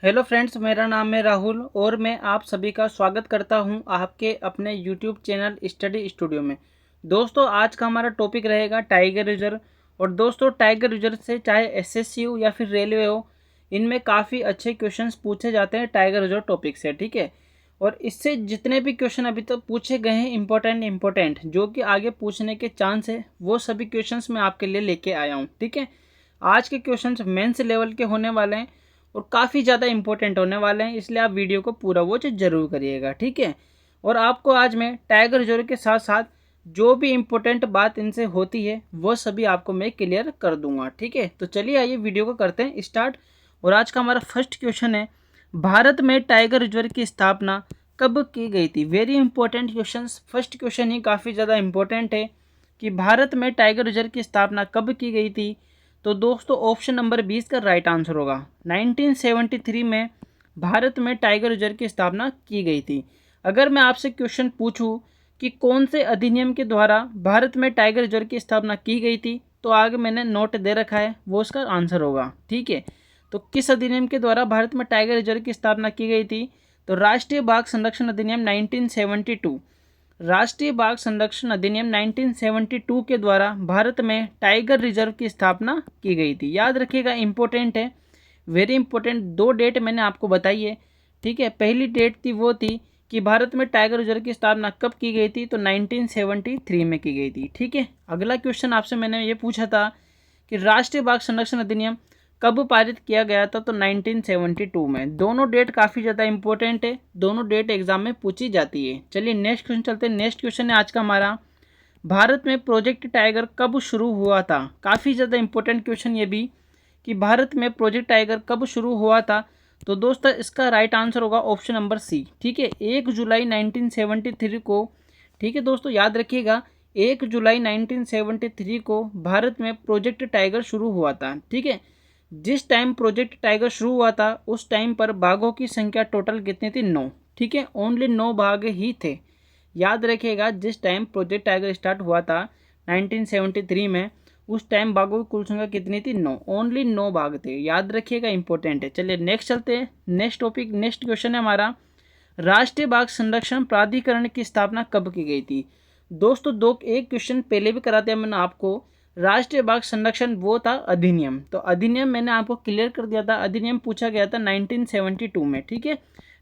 Hello friends, मेरा नाम है राहुल और मैं आप सभी का स्वागत करता हूं आपके अपने यूट्यूब चैनल स्टडी स्टूडियो में। दोस्तों, आज का हमारा टॉपिक रहेगा टाइगर रिजर्व। और दोस्तों, टाइगर रिजर्व से चाहे एसएससी हो या फिर रेलवे हो, इनमें काफ़ी अच्छे क्वेश्चंस पूछे जाते हैं टाइगर रिजर्व टॉपिक से। ठीक है। और इससे जितने भी क्वेश्चन अभी तक पूछे गए हैं इंपॉर्टेंट जो कि आगे पूछने के चांस है, वो सभी क्वेश्चंस मैं आपके लिए लेके आया हूँ। ठीक है। आज के क्वेश्चंस मेंस लेवल के होने वाले हैं और काफ़ी ज़्यादा इंपॉर्टेंट होने वाले हैं, इसलिए आप वीडियो को पूरा वॉच जरूर करिएगा। ठीक है। और आपको आज मैं टाइगर रिजर्व के साथ साथ जो भी इम्पोर्टेंट बात इनसे होती है वो सभी आपको मैं क्लियर कर दूंगा। ठीक है। तो चलिए आइए वीडियो को करते हैं स्टार्ट। और आज का हमारा फर्स्ट क्वेश्चन है, भारत में टाइगर रिजर्व की स्थापना कब की गई थी। Very important question, first question ही काफ़ी ज़्यादा इंपॉर्टेंट है कि भारत में टाइगर रिजर्व की स्थापना कब की गई थी। तो दोस्तों, ऑप्शन नंबर 20 का राइट आंसर होगा 1973 में भारत में टाइगर रिजर्व की स्थापना की गई थी। अगर मैं आपसे क्वेश्चन पूछूं कि कौन से अधिनियम के द्वारा भारत में टाइगर रिजर्व की स्थापना की गई थी, तो आगे मैंने नोट दे रखा है, वो उसका आंसर होगा। ठीक है। तो किस अधिनियम के द्वारा भारत में टाइगर रिजर्व की स्थापना की गई थी, तो राष्ट्रीय बाघ संरक्षण अधिनियम 1972। राष्ट्रीय बाघ संरक्षण अधिनियम 1972 के द्वारा भारत में टाइगर रिजर्व की स्थापना की गई थी। याद रखिएगा, इंपॉर्टेंट है, वेरी इंपॉर्टेंट। दो डेट मैंने आपको बताई है। ठीक है। पहली डेट थी वो थी कि भारत में टाइगर रिजर्व की स्थापना कब की गई थी, तो 1973 में की गई थी। ठीक है। अगला क्वेश्चन आपसे मैंने ये पूछा था कि राष्ट्रीय बाघ संरक्षण अधिनियम कब पारित किया गया था, तो 1972 में। दोनों डेट काफ़ी ज़्यादा इंपॉर्टेंट है, दोनों डेट एग्जाम में पूछी जाती है। चलिए नेक्स्ट क्वेश्चन चलते हैं। नेक्स्ट क्वेश्चन है आज का हमारा, भारत में प्रोजेक्ट टाइगर कब शुरू हुआ था। काफ़ी ज़्यादा इंपॉर्टेंट क्वेश्चन ये भी कि भारत में प्रोजेक्ट टाइगर कब शुरू हुआ था। तो दोस्तों, इसका राइट आंसर होगा ऑप्शन नंबर सी। ठीक है। 1 जुलाई 1973 को। ठीक है दोस्तों, याद रखिएगा, 1 जुलाई 1973 को भारत में प्रोजेक्ट टाइगर शुरू हुआ था। ठीक है। जिस टाइम प्रोजेक्ट टाइगर शुरू हुआ था उस टाइम पर बाघों की संख्या टोटल कितनी थी, 9। ठीक है। ओनली 9 बाघ ही थे। याद रखिएगा, जिस टाइम प्रोजेक्ट टाइगर स्टार्ट हुआ था 1973 में, उस टाइम बाघों की कुल संख्या कितनी थी, 9। ओनली 9 बाघ थे। याद रखिएगा, इंपॉर्टेंट है। चलिए नेक्स्ट चलते हैं। नेक्स्ट टॉपिक, नेक्स्ट क्वेश्चन है हमारा, राष्ट्रीय बाघ संरक्षण प्राधिकरण की स्थापना कब की गई थी। दोस्तों, दो एक क्वेश्चन पहले भी करा दिया मैंने आपको। राष्ट्रीय बाघ संरक्षण वो था अधिनियम, तो अधिनियम मैंने आपको क्लियर कर दिया था। अधिनियम पूछा गया था 1972 में। ठीक है।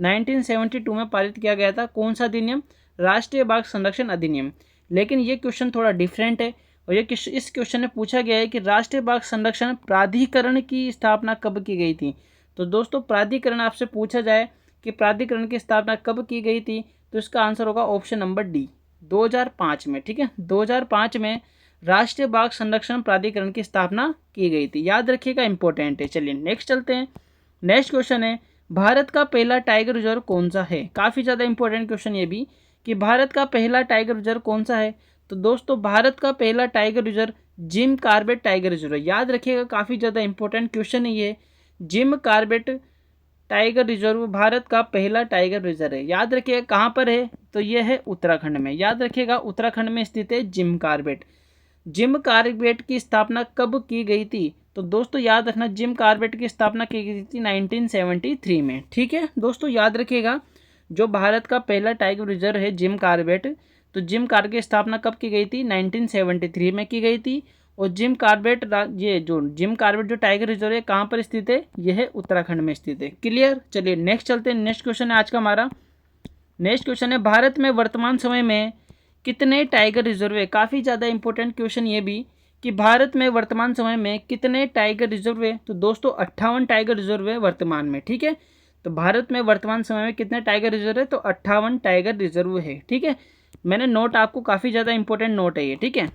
1972 में पारित किया गया था। कौन सा अधिनियम, राष्ट्रीय बाघ संरक्षण अधिनियम। लेकिन ये क्वेश्चन थोड़ा डिफरेंट है और ये इस क्वेश्चन में पूछा गया है कि राष्ट्रीय बाघ संरक्षण प्राधिकरण की स्थापना कब की गई थी। तो दोस्तों, प्राधिकरण आपसे पूछा जाए कि प्राधिकरण की स्थापना कब की गई थी, तो इसका आंसर होगा ऑप्शन नंबर डी, 2005 में। ठीक है। 2005 में राष्ट्रीय बाघ संरक्षण प्राधिकरण की स्थापना की गई थी। याद रखिएगा, इंपॉर्टेंट है। चलिए नेक्स्ट चलते हैं। नेक्स्ट क्वेश्चन है, भारत का पहला टाइगर रिजर्व कौन सा है। काफ़ी ज़्यादा इंपॉर्टेंट क्वेश्चन ये भी कि भारत का पहला टाइगर रिजर्व कौन सा है। तो दोस्तों, भारत का पहला tiger reserve Jim Corbett tiger reserve है। याद रखिएगा, काफ़ी ज़्यादा इंपॉर्टेंट क्वेश्चन है ये। Jim Corbett tiger reserve Bharat का पहला टाइगर रिजर्व है। याद रखिएगा, कहाँ पर है, तो यह है उत्तराखंड में। याद रखिएगा, उत्तराखंड में स्थित है जिम कॉर्बेट। जिम कॉर्बेट की स्थापना कब की गई थी, तो दोस्तों याद रखना, जिम कॉर्बेट की स्थापना की गई थी 1973 में। ठीक है दोस्तों, याद रखिएगा, जो भारत का पहला टाइगर रिजर्व है जिम कॉर्बेट, तो जिम कॉर्बेट की स्थापना कब की गई थी, 1973 में की गई थी। और जिम कॉर्बेट, ये जो जिम कॉर्बेट जो टाइगर रिजर्व है कहाँ पर स्थित है, यह है उत्तराखंड में स्थित है। क्लियर। चलिए नेक्स्ट चलते हैं। नेक्स्ट क्वेश्चन है आज का हमारा। नेक्स्ट क्वेश्चन है, भारत में वर्तमान समय में कितने टाइगर रिजर्व है। काफ़ी ज़्यादा इंपॉर्टेंट क्वेश्चन ये भी कि भारत में वर्तमान समय में कितने टाइगर रिजर्व है। तो दोस्तों, 58 टाइगर रिजर्व है वर्तमान में। ठीक है। तो भारत में वर्तमान समय में कितने टाइगर रिजर्व है, तो 58 टाइगर रिजर्व है। ठीक है। मैंने नोट आपको, काफ़ी ज़्यादा इंपॉर्टेंट नोट है ये। ठीक है।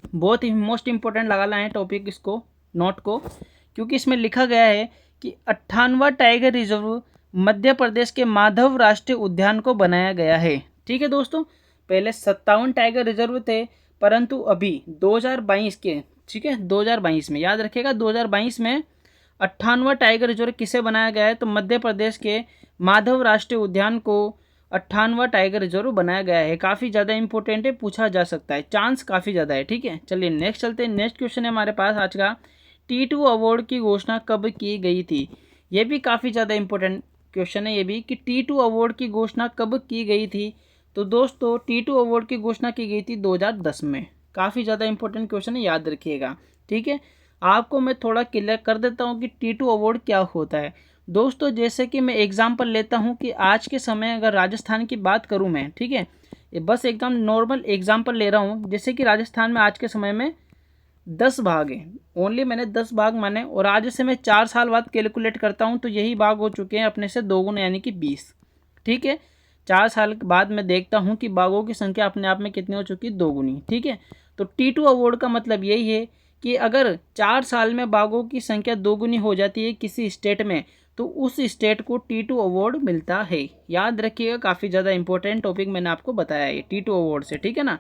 बहुत ही मोस्ट इंपॉर्टेंट लगा है टॉपिक इसको, नोट को, क्योंकि इसमें लिखा गया है कि 58वां टाइगर रिजर्व मध्य प्रदेश के माधव राष्ट्रीय उद्यान को बनाया गया है। ठीक है दोस्तों, पहले 57 टाइगर रिजर्व थे, परंतु अभी 2022 के, ठीक है, 2022 में, याद रखिएगा, 2022 में 58वां टाइगर रिजर्व किसे बनाया गया है, तो मध्य प्रदेश के माधव राष्ट्रीय उद्यान को 58वां टाइगर रिजर्व बनाया गया है। काफ़ी ज़्यादा इंपॉर्टेंट है, पूछा जा सकता है, चांस काफ़ी ज़्यादा है। ठीक है। चलिए नेक्स्ट चलते हैं। नेक्स्ट क्वेश्चन है हमारे पास आज का, T2 अवार्ड की घोषणा कब की गई थी। ये भी काफ़ी ज़्यादा इंपॉर्टेंट क्वेश्चन है ये भी, कि T2 अवार्ड की घोषणा कब की गई थी। तो दोस्तों T2 अवार्ड की घोषणा की गई थी 2010 में। काफ़ी ज़्यादा इंपॉर्टेंट क्वेश्चन है, याद रखिएगा। ठीक है, आपको मैं थोड़ा क्लियर कर देता हूँ कि T2 अवार्ड क्या होता है। दोस्तों जैसे कि मैं एग्जांपल लेता हूँ कि आज के समय अगर राजस्थान की बात करूँ मैं, ठीक है, ये बस एकदम नॉर्मल एग्जांपल ले रहा हूँ। जैसे कि राजस्थान में आज के समय में 10 भाग हैं, ओनली मैंने 10 भाग माने, और आज से मैं 4 साल बाद कैलकुलेट करता हूँ तो यही भाग हो चुके हैं अपने से 2 गुना, यानी कि 20। ठीक है, 4 साल के बाद मैं देखता हूँ कि बाघों की संख्या अपने आप में कितनी हो चुकी है, 2 गुनी। ठीक है, तो T2 अवार्ड का मतलब यही है कि अगर 4 साल में बाघों की संख्या 2 गुनी हो जाती है किसी स्टेट में, तो उस स्टेट को T2 अवार्ड मिलता है। याद रखिएगा, काफ़ी ज़्यादा इंपॉर्टेंट टॉपिक मैंने आपको बताया है T2 अवार्ड से। ठीक है ना,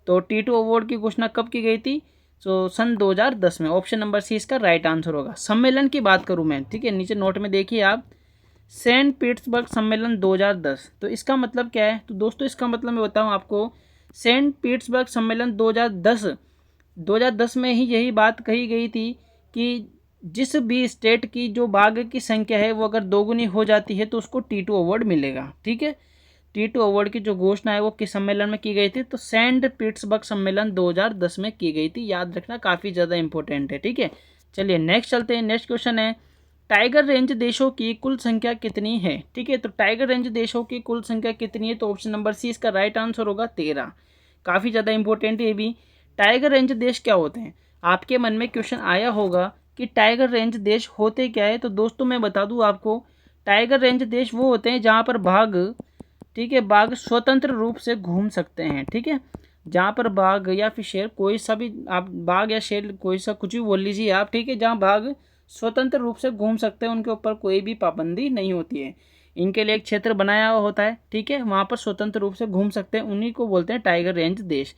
तो T2 अवार्ड की घोषणा कब की गई थी, तो सन 2010 में। ऑप्शन नंबर सी इसका राइट आंसर होगा। सम्मेलन की बात करूं मैं, ठीक है, नीचे नोट में देखिए आप, सेंट पीटर्सबर्ग सम्मेलन 2010। तो इसका मतलब क्या है, तो दोस्तों इसका मतलब मैं बताऊं आपको, सेंट पीटर्सबर्ग सम्मेलन 2010 में ही यही बात कही गई थी कि जिस भी स्टेट की जो बाघ की संख्या है वो अगर दोगुनी हो जाती है तो उसको T2 अवार्ड मिलेगा। ठीक है, T2 अवार्ड की जो घोषणा है वो किस सम्मेलन में की गई थी, तो सेंट पीटर्सबर्ग सम्मेलन 2010 में की गई थी। याद रखना, काफ़ी ज़्यादा इंपॉर्टेंट है। ठीक है, चलिए नेक्स्ट चलते हैं। नेक्स्ट क्वेश्चन है, टाइगर रेंज देशों की कुल संख्या कितनी है। ठीक है, तो टाइगर रेंज देशों की कुल संख्या कितनी है, तो ऑप्शन नंबर सी इसका राइट आंसर होगा 13। काफ़ी ज़्यादा इंपॉर्टेंट है ये भी। टाइगर रेंज देश क्या होते हैं, आपके मन में क्वेश्चन आया होगा कि टाइगर रेंज देश होते क्या है। तो दोस्तों मैं बता दूं आपको, टाइगर रेंज देश वो होते हैं जहाँ पर बाघ, ठीक है, बाघ स्वतंत्र रूप से घूम सकते हैं। ठीक है, जहाँ पर बाघ या फिर शेर, कोई सा भी आप, बाघ या शेर कोई सा कुछ भी बोल लीजिए आप, ठीक है, जहाँ बाघ स्वतंत्र रूप से घूम सकते हैं, उनके ऊपर कोई भी पाबंदी नहीं होती है। इनके लिए एक क्षेत्र बनाया हुआ होता है, ठीक है, वहाँ पर स्वतंत्र रूप से घूम सकते हैं, उन्हीं को बोलते हैं टाइगर रेंज देश।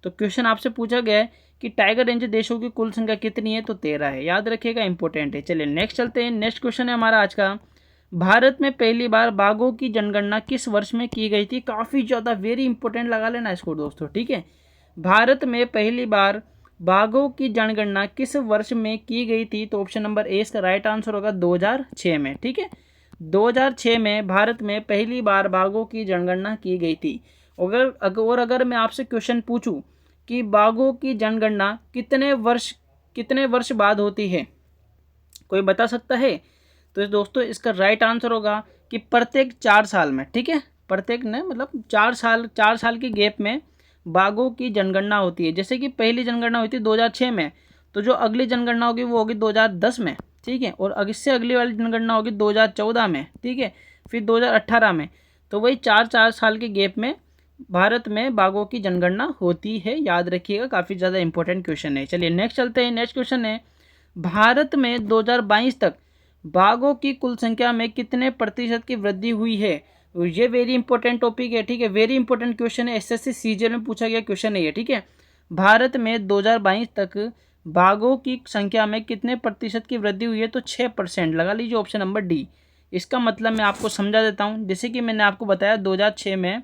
तो क्वेश्चन आपसे पूछा गया है कि टाइगर रेंज देशों की कुल संख्या कितनी है, तो 13 है। याद रखिएगा, इंपॉर्टेंट है। चलिए नेक्स्ट चलते हैं। नेक्स्ट क्वेश्चन है हमारा आज का, भारत में पहली बार बाघों की जनगणना किस वर्ष में की गई थी। काफ़ी ज़्यादा वेरी इंपॉर्टेंट लगा लेना इसको दोस्तों। ठीक है, भारत में पहली बार बाघों की जनगणना किस वर्ष में की गई थी, तो ऑप्शन नंबर ए इसका राइट आंसर होगा 2006 में। ठीक है, 2006 में भारत में पहली बार बाघों की जनगणना की गई थी। अगर मैं आपसे क्वेश्चन पूछूं कि बाघों की जनगणना कितने वर्ष बाद होती है, कोई बता सकता है। तो दोस्तों इसका राइट आंसर होगा कि प्रत्येक 4 साल में। ठीक है, प्रत्येक ने मतलब 4 साल के गैप में बाघों की जनगणना होती है। जैसे कि पहली जनगणना हुई थी 2006 में, तो जो अगली जनगणना होगी वो होगी 2010 में। ठीक है, और इससे अगली वाली जनगणना होगी 2014 में। ठीक है, फिर 2018 में। तो वही 4 साल के गैप में भारत में बाघों की जनगणना होती है। याद रखिएगा, काफ़ी ज़्यादा इंपॉर्टेंट क्वेश्चन है। चलिए नेक्स्ट चलते हैं। नेक्स्ट क्वेश्चन है, भारत में 2022 तक बाघों की कुल संख्या में कितने प्रतिशत की वृद्धि हुई है। ये वेरी इंपॉर्टेंट टॉपिक है। ठीक है, वेरी इंपॉर्टेंट क्वेश्चन है, एसएससी सीजीएल में पूछा गया क्वेश्चन है ये। ठीक है, भारत में 2022 तक बाघों की संख्या में कितने प्रतिशत की वृद्धि हुई है, तो 6% लगा लीजिए, ऑप्शन नंबर डी। इसका मतलब मैं आपको समझा देता हूँ। जैसे कि मैंने आपको बताया 2006 में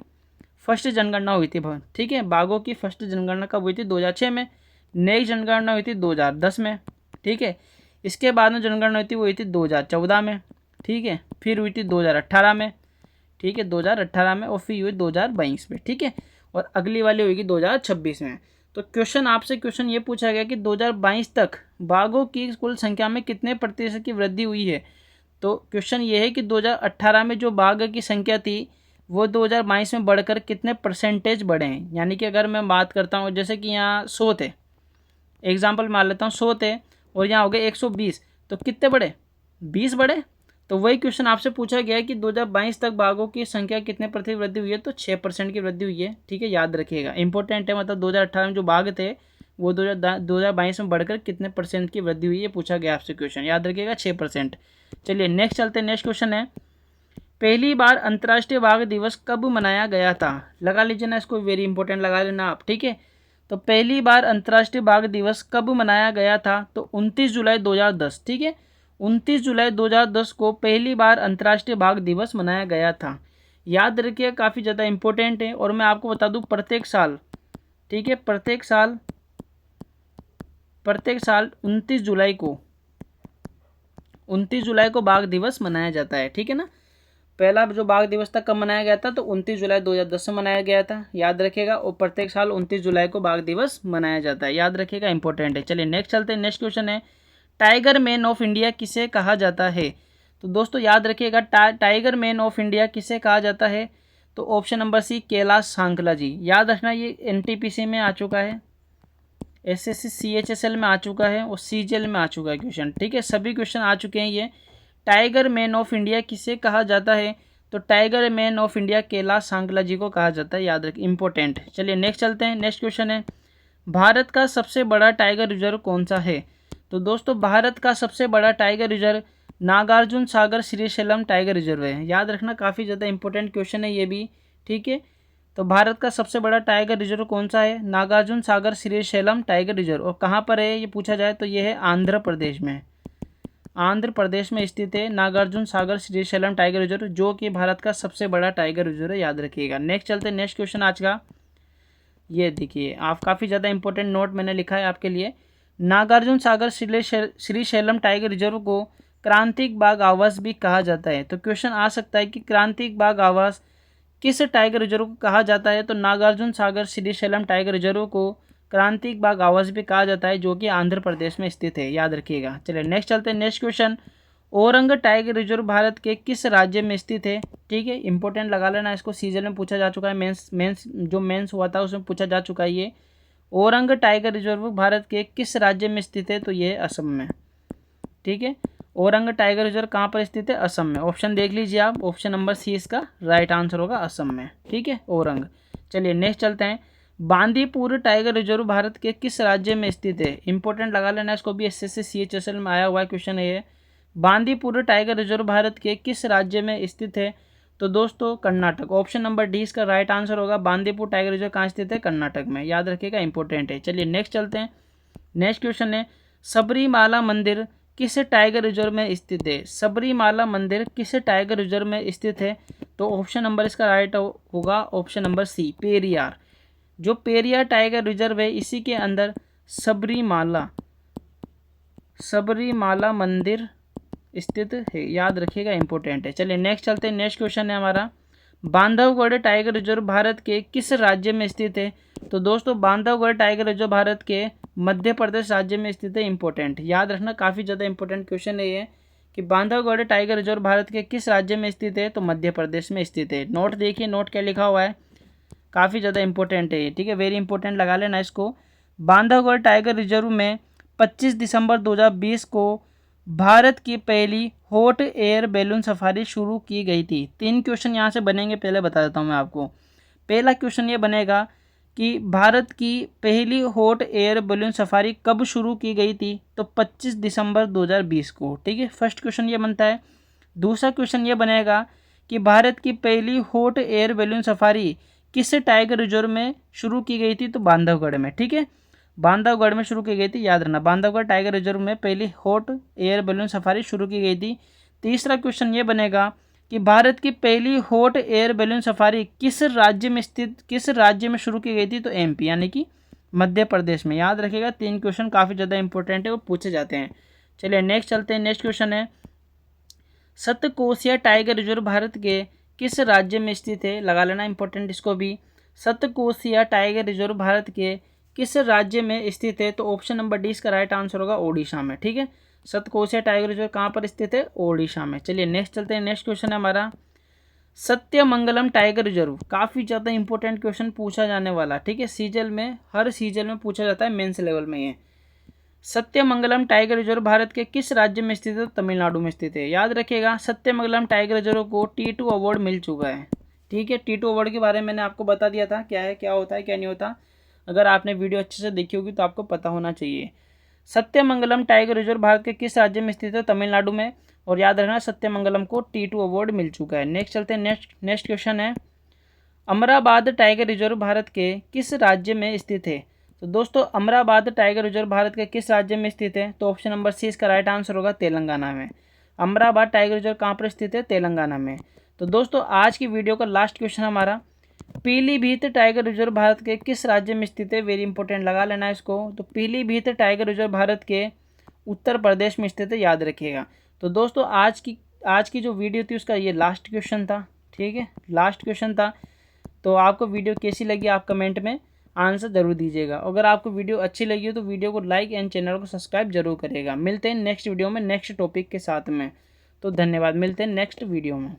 फर्स्ट जनगणना हुई थी। ठीक है, बाघों की फर्स्ट जनगणना कब हुई थी, 2006 में। नेक्स्ट जनगणना हुई थी 2010 में। ठीक है, इसके बाद में जनगणना हुई थी वो हुई थी 2014 में। ठीक है, फिर हुई थी 2018 में। ठीक है, 2018 में, और फिर हुई 2022 में। ठीक है, और अगली वाली होगी 2026 में। तो क्वेश्चन आपसे क्वेश्चन ये पूछा गया कि 2022 तक बाघों की कुल संख्या में कितने प्रतिशत की वृद्धि हुई है। तो क्वेश्चन ये है कि 2018 में जो बाघ की संख्या थी वो 2022 में बढ़कर कितने परसेंटेज बढ़े हैं। यानी कि अगर मैं बात करता हूँ, जैसे कि यहाँ 100 थे, एग्जाम्पल मान लेता हूँ 100 थे, और यहाँ हो गए 120, तो कितने बढ़े, 20 बढ़े। तो वही क्वेश्चन आपसे पूछा गया है कि 2022 तक बाघों की संख्या कितने प्रतिशत वृद्धि हुई है, तो 6% की वृद्धि हुई है। ठीक है, याद रखिएगा, इंपॉर्टेंट है। मतलब 2018 में जो बाघ थे वो 2022 में बढ़कर कितने परसेंट की वृद्धि हुई है, पूछा गया आपसे क्वेश्चन। याद रखिएगा, 6%। चलिए नेक्स्ट चलते हैं। नेक्स्ट क्वेश्चन है, पहली बार अंतर्राष्ट्रीय बाघ दिवस कब मनाया गया था। लगा लीजिए ना इसको, वेरी इंपॉर्टेंट लगा लेना आप। ठीक है, तो पहली बार अंतर्राष्ट्रीय बाघ दिवस कब मनाया गया था, तो 29 जुलाई 2010। ठीक है, 29 जुलाई 2010 को पहली बार अंतर्राष्ट्रीय बाघ दिवस मनाया गया था। याद रखिए, काफ़ी ज़्यादा इंपॉर्टेंट है। और मैं आपको बता दूं, प्रत्येक साल, ठीक है, प्रत्येक साल 29 जुलाई को 29 जुलाई को बाघ दिवस मनाया जाता है, ठीक है ना। पहला जो बाघ दिवस था कब मनाया गया था, तो 29 जुलाई 2010 में मनाया गया था, याद रखिएगा। और प्रत्येक साल 29 जुलाई को बाघ दिवस मनाया जाता है, याद रखिएगा, इंपॉर्टेंट है। चलिए नेक्स्ट चलते हैं। नेक्स्ट क्वेश्चन है, टाइगर मैन ऑफ इंडिया किसे कहा जाता है। तो दोस्तों याद रखिएगा, टाइगर मैन ऑफ इंडिया किसे कहा जाता है, तो option number C Kailash Sankhala ji. याद रखना, ये एनटीपीसी में आ चुका है, एसएससी सीएचएसएल में आ चुका है और सीजीएल में आ चुका है क्वेश्चन, ठीक है, सभी क्वेश्चन आ चुके हैं। ये टाइगर मैन ऑफ इंडिया किसे कहा जाता है, तो tiger man of India Kailash Sankhala ji को कहा जाता है, याद रखिए, इंपॉर्टेंट। चलिए नेक्स्ट चलते हैं। नेक्स्ट क्वेश्चन है, भारत का सबसे बड़ा टाइगर रिजर्व कौन सा है। तो दोस्तों भारत का सबसे बड़ा tiger reserve Nagarjuna Sagar Srisailam tiger reserve है, याद रखना, काफ़ी ज़्यादा इंपॉर्टेंट क्वेश्चन है ये भी, ठीक है। तो भारत का सबसे बड़ा टाइगर रिजर्व कौन सा है, नागार्जुन सागर श्रीशैलम टाइगर रिजर्व। और कहाँ पर है ये पूछा जाए तो ये है आंध्र प्रदेश में, आंध्र प्रदेश में स्थित है नागार्जुन सागर श्रीशैलम टाइगर रिजर्व, जो कि भारत का सबसे बड़ा टाइगर रिजर्व है, याद रखिएगा। नेक्स्ट चलते हैं। नेक्स्ट क्वेश्चन आज का ये देखिए, आप काफ़ी ज़्यादा इंपॉर्टेंट नोट मैंने लिखा है आपके लिए। नागार्जुन सागर श्रीशैलम टाइगर रिजर्व को क्रांतिक बाघ आवास भी कहा जाता है। तो क्वेश्चन आ सकता है कि क्रांतिक बाघ आवास किस टाइगर रिजर्व को कहा जाता है, तो नागार्जुन सागर श्रीशैलम टाइगर रिजर्व को क्रांतिक बाघ आवास भी कहा जाता है, जो कि आंध्र प्रदेश में स्थित है, याद रखिएगा। चलिए नेक्स्ट चलते हैं। Next question, Orang tiger reserve Bharat के किस राज्य में स्थित है, ठीक है, इंपॉर्टेंट लगा लेना इसको, सीजन में पूछा जा चुका है, मेंस हुआ था उसमें पूछा जा चुका है ये। औरंग टाइगर रिजर्व भारत के किस राज्य में स्थित है, तो ये असम में, ठीक है। औरंग टाइगर रिजर्व कहाँ पर स्थित है, असम में। ऑप्शन देख लीजिए आप, ऑप्शन नंबर सी इसका राइट आंसर होगा, असम में, ठीक है, औरंग। चलिए नेक्स्ट चलते हैं। बांदीपुर टाइगर रिजर्व भारत के किस राज्य में स्थित है, इंपॉर्टेंट लगा लेना इसको भी, एसएससी सीएचएसएल में आया हुआ है क्वेश्चन है ये। बांदीपुर टाइगर रिजर्व भारत के किस राज्य में स्थित है, तो दोस्तों कर्नाटक। ऑप्शन नंबर डी इसका राइट आंसर होगा, बांदीपुर टाइगर रिजर्व कहाँ स्थित है, कर्नाटक में, याद रखिएगा, इंपॉर्टेंट है। चलिए नेक्स्ट चलते हैं। नेक्स्ट क्वेश्चन है, सबरीमाला मंदिर किस टाइगर रिजर्व में स्थित है। सबरीमाला मंदिर किस टाइगर रिजर्व में स्थित है, तो ऑप्शन नंबर इसका राइट होगा, ऑप्शन नंबर सी पेरियार। जो पेरियार टाइगर रिजर्व है इसी के अंदर सबरीमाला मंदिर स्थित है, याद रखिएगा, इंपॉर्टेंट है। चलिए नेक्स्ट चलते हैं। नेक्स्ट क्वेश्चन है हमारा, बांधवगढ़ टाइगर रिजर्व भारत के किस राज्य में स्थित है, तो दोस्तों बांधवगढ़ टाइगर रिजर्व भारत के मध्य प्रदेश राज्य में स्थित है, इंपॉर्टेंट, याद रखना, काफ़ी ज़्यादा इंपॉर्टेंट क्वेश्चन है ये कि बांधवगढ़ टाइगर रिजर्व भारत के किस राज्य में स्थित है, तो मध्य प्रदेश में स्थित है। नोट देखिए, नोट क्या लिखा हुआ है, काफ़ी ज़्यादा इंपॉर्टेंट है ये, ठीक है, वेरी इंपॉर्टेंट लगा लेना इसको। बांधवगढ़ टाइगर रिजर्व में 25 दिसंबर 2020 को भारत की पहली हॉट एयर बैलून सफारी शुरू की गई थी। 3 क्वेश्चन यहाँ से बनेंगे, पहले बता देता हूँ मैं आपको। पहला क्वेश्चन ये बनेगा कि भारत की पहली हॉट एयर बैलून सफारी कब शुरू की गई थी, तो 25 दिसंबर 2020 को, ठीक है, फर्स्ट क्वेश्चन ये बनता है। दूसरा क्वेश्चन ये बनेगा कि भारत की पहली हॉट एयर बैलून सफारी किस टाइगर रिजर्व में शुरू की गई थी, तो बांधवगढ़ में, ठीक है, बांधवगढ़ में शुरू की गई थी, याद रखना, बांधवगढ़ टाइगर रिजर्व में पहली हॉट एयर बैलून सफारी शुरू की गई थी। तीसरा क्वेश्चन ये बनेगा कि भारत की पहली हॉट एयर बैलून सफारी किस राज्य में शुरू की गई थी, तो एमपी यानी कि मध्य प्रदेश में, याद रखिएगा। 3 क्वेश्चन काफ़ी ज़्यादा इंपॉर्टेंट है और पूछे जाते हैं। चलिए नेक्स्ट चलते हैं। नेक्स्ट क्वेश्चन है, सतकोसिया टाइगर रिजर्व भारत के किस राज्य में स्थित है, लगा लेना, इंपॉर्टेंट इसको भी। सतकोसिया टाइगर रिजर्व भारत के किस राज्य में स्थित है, तो ऑप्शन नंबर डी इसका राइट आंसर होगा, ओडिशा में, ठीक है। सतकोसिया टाइगर रिजर्व कहाँ पर स्थित है, ओडिशा में। चलिए नेक्स्ट चलते हैं। नेक्स्ट क्वेश्चन है हमारा, सत्यमंगलम टाइगर रिजर्व, काफ़ी ज़्यादा इंपॉर्टेंट क्वेश्चन पूछा जाने वाला, ठीक है, सीजल में, हर सीजल में पूछा जाता है, मेंस लेवल में ये। सत्यमंगलम टाइगर रिजर्व भारत के किस राज्य में स्थित है, तमिलनाडु में स्थित है, याद रखिएगा। सत्यमंगलम टाइगर रिजर्व को T2 अवार्ड मिल चुका है, ठीक है। T2 अवार्ड के बारे में मैंने आपको बता दिया था, क्या है, क्या होता है, क्या नहीं होता। अगर आपने वीडियो अच्छे से देखी होगी तो आपको पता होना चाहिए। सत्यमंगलम टाइगर रिजर्व भारत के किस राज्य में स्थित है, तमिलनाडु में, और याद रखना सत्यमंगलम को T2 अवार्ड मिल चुका है। नेक्स्ट चलते हैं। नेक्स्ट क्वेश्चन है, अमराबाद टाइगर रिजर्व भारत के किस राज्य में स्थित है, तो दोस्तों अमराबाद टाइगर रिजर्व भारत के किस राज्य में स्थित है, तो ऑप्शन नंबर सी इसका राइट आंसर होगा, तेलंगाना में। अमराबाद टाइगर रिजर्व कहाँ पर स्थित है, तेलंगाना में। तो दोस्तों आज की वीडियो का लास्ट क्वेश्चन हमारा, पीलीभीत टाइगर रिजर्व भारत के किस राज्य में स्थित है, वेरी इंपॉर्टेंट लगा लेना इसको। तो पीलीभीत टाइगर रिजर्व भारत के उत्तर प्रदेश में स्थित है, याद रखिएगा। तो दोस्तों आज की जो वीडियो थी उसका ये लास्ट क्वेश्चन था, ठीक है, लास्ट क्वेश्चन था। तो आपको वीडियो कैसी लगी आप कमेंट में आंसर ज़रूर दीजिएगा। अगर आपको वीडियो अच्छी लगी हो तो वीडियो को लाइक एंड चैनल को सब्सक्राइब जरूर करिएगा। मिलते हैं नेक्स्ट वीडियो में नेक्स्ट टॉपिक के साथ में। तो धन्यवाद, मिलते हैं नेक्स्ट वीडियो में।